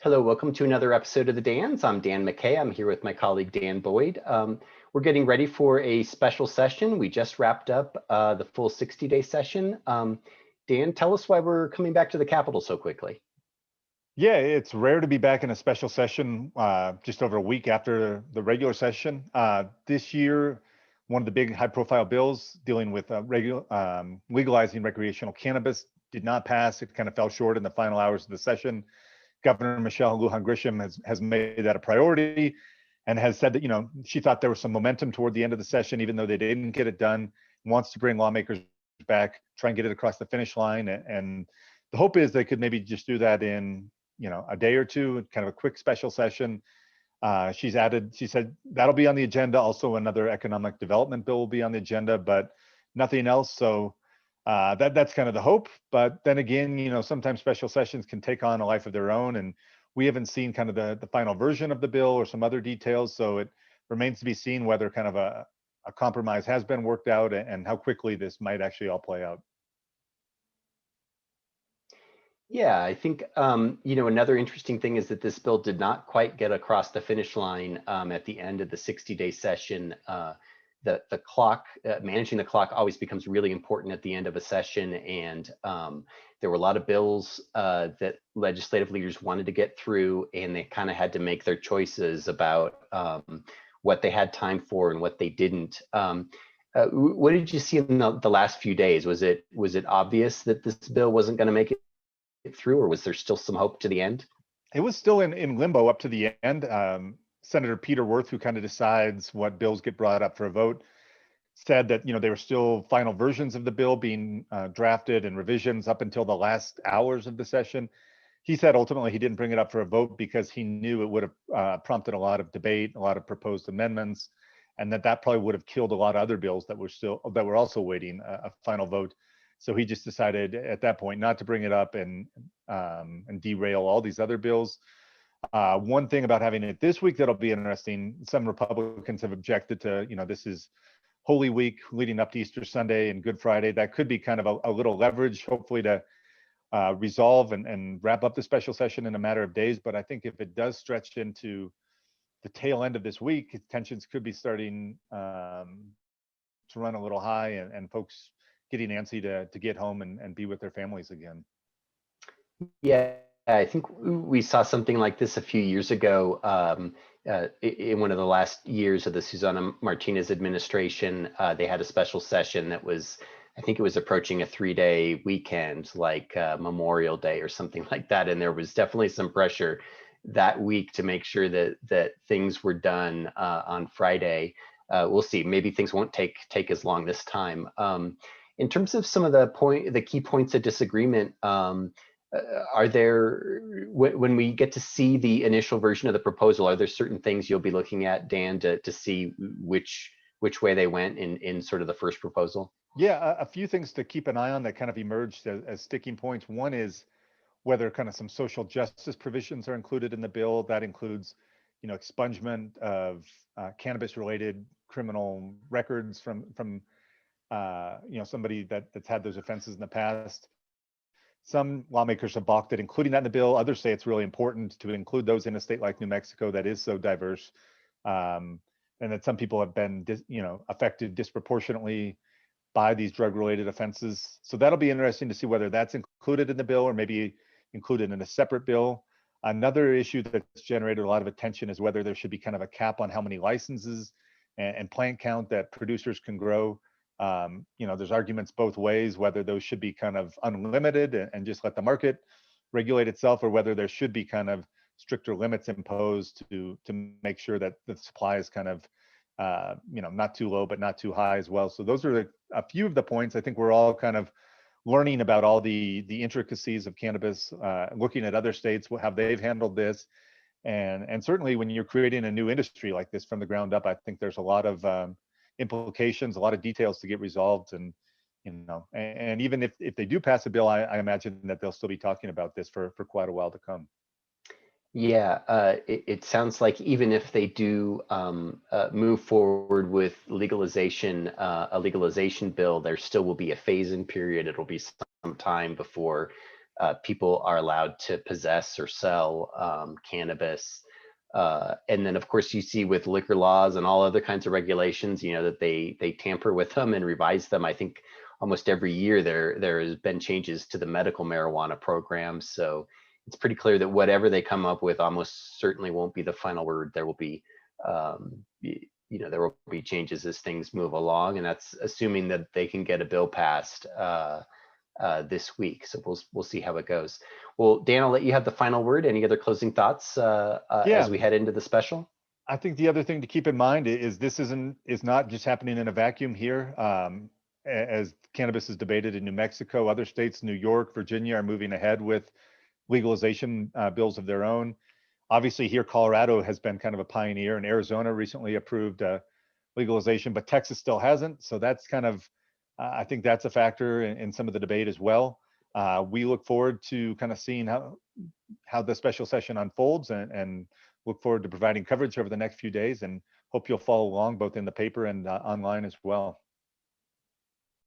Hello, welcome to another episode of The Dans. I'm Dan McKay. I'm here with my colleague Dan Boyd. We're getting ready for a special session. We just wrapped up the full 60-day session. Dan, tell us why we're coming back to the Capitol so quickly. Yeah, it's rare to be back in a special session just over a week after the regular session. This year, one of the big high-profile bills dealing with legalizing recreational cannabis did not pass. It kind of fell short in the final hours of the session. Governor Michelle Lujan Grisham has made that a priority and has said that, she thought there was some momentum toward the end of the session, even though they didn't get it done, wants to bring lawmakers back, try and get it across the finish line. And the hope is they could maybe just do that in, a day or two, kind of a quick special session. She said that'll be on the agenda. Also, another economic development bill will be on the agenda, but nothing else. So that's kind of the hope. But then again, sometimes special sessions can take on a life of their own, and we haven't seen kind of the final version of the bill or some other details. So it remains to be seen whether kind of a compromise has been worked out and how quickly this might actually all play out. Yeah, I think, another interesting thing is that this bill did not quite get across the finish line at the end of the 60-day session. The clock, managing the clock always becomes really important at the end of a session. And there were a lot of bills that legislative leaders wanted to get through, and they kind of had to make their choices about what they had time for and what they didn't. What did you see in the last few days? Was it obvious that this bill wasn't going to make it through, or was there still some hope to the end? It was still in limbo up to the end. Senator Peter Wirth, who kind of decides what bills get brought up for a vote, said that there were still final versions of the bill being drafted and revisions up until the last hours of the session. He said ultimately he didn't bring it up for a vote because he knew it would have prompted a lot of debate, a lot of proposed amendments, and that probably would have killed a lot of other bills that were also waiting a final vote. So he just decided at that point not to bring it up and derail all these other bills. One thing about having it this week that'll be interesting, some Republicans have objected to, this is Holy Week leading up to Easter Sunday and Good Friday. That could be kind of a little leverage, hopefully, to resolve and wrap up the special session in a matter of days. But I think if it does stretch into the tail end of this week, tensions could be starting to run a little high and folks getting antsy to get home and be with their families again. Yeah, I think we saw something like this a few years ago in one of the last years of the Susana Martinez administration. They had a special session that was, I think it was approaching a 3-day weekend, like Memorial Day or something like that. And there was definitely some pressure that week to make sure that things were done on Friday. We'll see, maybe things won't take as long this time. In terms of some of the key points of disagreement, are there, when we get to see the initial version of the proposal, are there certain things you'll be looking at, Dan, to see which way they went in sort of the first proposal? Yeah, a few things to keep an eye on that kind of emerged as sticking points. One is whether kind of some social justice provisions are included in the bill. That includes, expungement of cannabis-related criminal records from somebody that's had those offenses in the past. Some lawmakers have balked at including that in the bill. Others say it's really important to include those in a state like New Mexico that is so diverse, and that some people have been, affected disproportionately by these drug-related offenses. So that'll be interesting to see whether that's included in the bill or maybe included in a separate bill. Another issue that's generated a lot of attention is whether there should be kind of a cap on how many licenses and plant count that producers can grow. There's arguments both ways, whether those should be kind of unlimited and just let the market regulate itself, or whether there should be kind of stricter limits imposed to make sure that the supply is kind of, not too low, but not too high as well. So those are a few of the points. I think we're all kind of learning about all the intricacies of cannabis, looking at other states, how they've handled this. And certainly when you're creating a new industry like this from the ground up, I think there's a lot of implications, a lot of details to get resolved. And even if they do pass a bill, I imagine that they'll still be talking about this for quite a while to come. Yeah, it sounds like even if they do move forward with legalization, a legalization bill, there still will be a phase-in period. It'll be some time before people are allowed to possess or sell cannabis. And then, of course, you see with liquor laws and all other kinds of regulations, that they tamper with them and revise them. I think almost every year there has been changes to the medical marijuana program. So it's pretty clear that whatever they come up with almost certainly won't be the final word. There will be, there will be changes as things move along, and that's assuming that they can get a bill passed this week. So we'll see how it goes. Well, Dan, I'll let you have the final word. Any other closing thoughts as we Yeah, head into the special? I think the other thing to keep in mind is this is not just happening in a vacuum here. As cannabis is debated in New Mexico, other states, New York, Virginia, are moving ahead with legalization bills of their own. Obviously, here Colorado has been kind of a pioneer, and Arizona recently approved legalization, but Texas still hasn't. So that's kind of, I think that's a factor in some of the debate as well. We look forward to kind of seeing how the special session unfolds, and look forward to providing coverage over the next few days, and hope you'll follow along both in the paper and online as well.